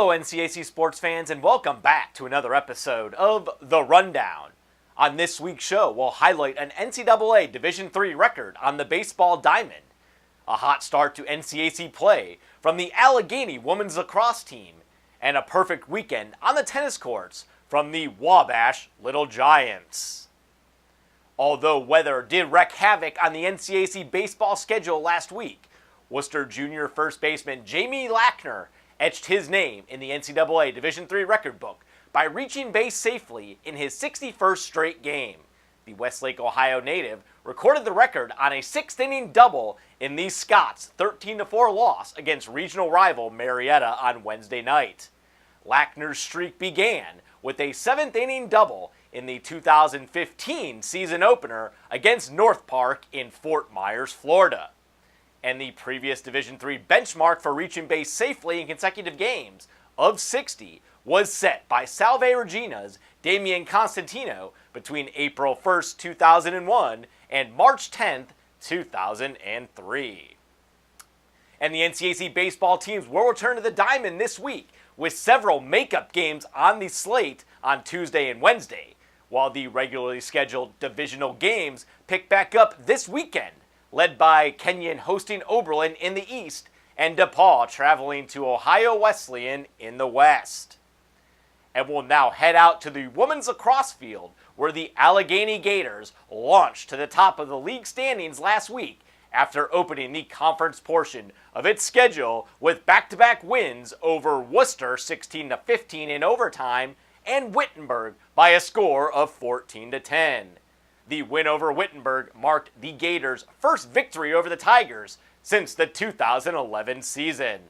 Hello NCAC sports fans and welcome back to another episode of The Rundown. On this week's show, we'll highlight an NCAA Division III record on the baseball diamond, a hot start to NCAC play from the Allegheny women's lacrosse team, and a perfect weekend on the tennis courts from the Wabash Little Giants. Although weather did wreak havoc on the NCAC baseball schedule last week, Worcester Junior first baseman Jamie Lackner etched his name in the NCAA Division III record book by reaching base safely in his 61st straight game. The Westlake, Ohio native recorded the record on a sixth-inning double in the Scots' 13-4 loss against regional rival Marietta on Wednesday night. Lackner's streak began with a seventh-inning double in the 2015 season opener against North Park in Fort Myers, Florida. And the previous Division III benchmark for reaching base safely in consecutive games of 60 was set by Salve Regina's Damian Constantino between April 1st, 2001 and March 10th, 2003. And the NCAC baseball teams will return to the diamond this week with several makeup games on the slate on Tuesday and Wednesday, while the regularly scheduled divisional games pick back up this weekend, led by Kenyon hosting Oberlin in the East and DePaul traveling to Ohio Wesleyan in the West. And we'll now head out to the women's lacrosse field where the Allegheny Gators launched to the top of the league standings last week after opening the conference portion of its schedule with back-to-back wins over Worcester 16-15 in overtime and Wittenberg by a score of 14-10. The win over Wittenberg marked the Gators' first victory over the Tigers since the 2011 season.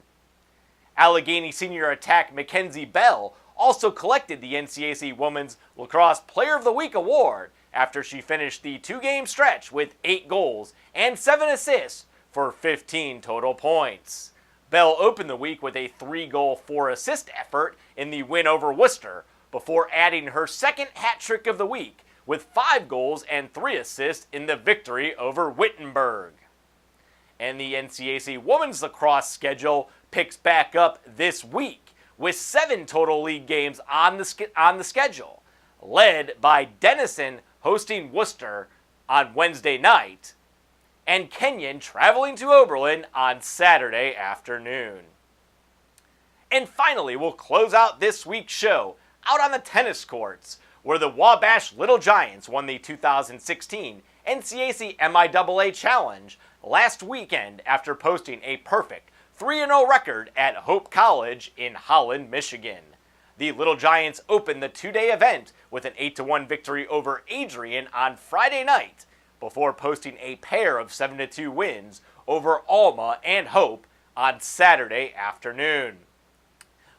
Allegheny senior attack Mackenzie Bell also collected the NCAC Women's Lacrosse Player of the Week award after she finished the two-game stretch with 8 goals and 7 assists for 15 total points. Bell opened the week with a 3-goal, 4-assist effort in the win over Worcester before adding her second hat trick of the week with 5 goals and 3 assists in the victory over Wittenberg. And the NCAC women's lacrosse schedule picks back up this week with 7 total league games on the schedule, led by Denison hosting Worcester on Wednesday night, and Kenyon traveling to Oberlin on Saturday afternoon. And finally, we'll close out this week's show out on the tennis courts, where the Wabash Little Giants won the 2016 NCAC MIAA Challenge last weekend after posting a perfect 3-0 record at Hope College in Holland, Michigan. The Little Giants opened the two-day event with an 8-1 victory over Adrian on Friday night before posting a pair of 7-2 wins over Alma and Hope on Saturday afternoon.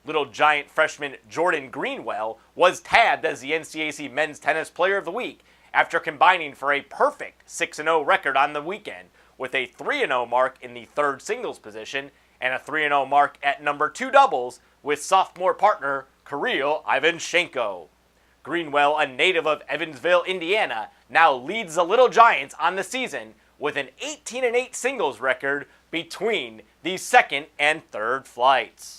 Little Giant freshman Jordan Greenwell was tabbed as the NCAC Men's Tennis Player of the Week after combining for a perfect 6-0 record on the weekend with a 3-0 mark in the third singles position and a 3-0 mark at number 2 doubles with sophomore partner Kirill Ivanchenko. Greenwell, a native of Evansville, Indiana, now leads the Little Giants on the season with an 18-8 singles record between the second and third flights.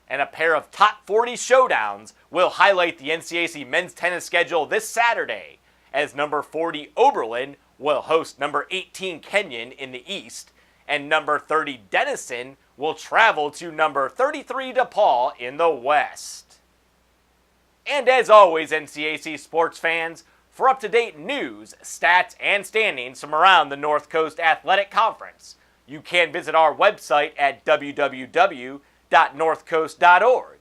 And a pair of top 40 showdowns will highlight the NCAC men's tennis schedule this Saturday, as number 40 Oberlin will host number 18 Kenyon in the East, and number 30 Denison will travel to number 33 DePaul in the West. And as always, NCAC sports fans, for up-to-date news, stats, and standings from around the North Coast Athletic Conference, you can visit our website at www.northcoast.org.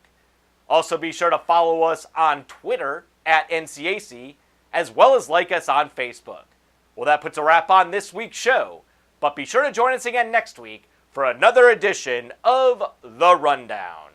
Also be sure to follow us on Twitter at NCAC, as well as like us on Facebook. Well, that puts a wrap on this week's show, but be sure to join us again next week for another edition of The Rundown.